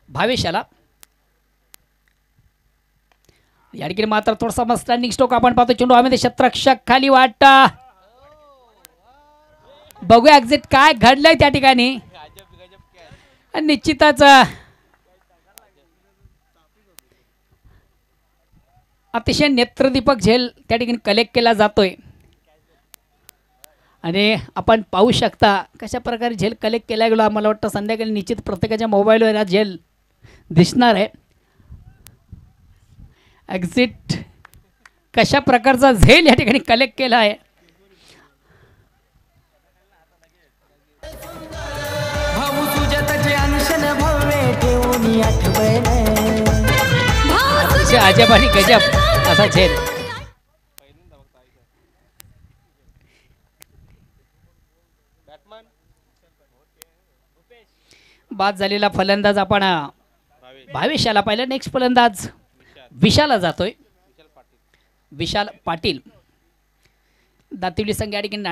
भावेशाला या ठिकाणी मात्र थोडासा स्टँडिंग स्ट्रोक आपण पाहतो चेंडू हवेमध्ये क्षेत्ररक्षक खाली वाटा बघूया एक्झिट काय घडलंय त्या ठिकाणी निश्चितच अतिशय नेत्रदीपक झेल त्या ठिकाणी कलेक्ट केला जातोय आणि आपण पाहू शकता कशा प्रकारे झेल कलेक्ट केला गेलो मला वाटतं संध्याकाळी निश्चित प्रत्येकाच्या मोबाईलवर हा झेल दिसणार आहे एक्झिट कशा प्रकारचा झेल या ठिकाणी कलेक्ट केला आहे अजब आणि गजब असा झेल बाद झालेला फलंदाज आपण भावेशाला पाहिलं नेक्स्ट फलंदाज विशाला जातोय विशाल पाटील दातिवली संघ या ठिकाणी नाणे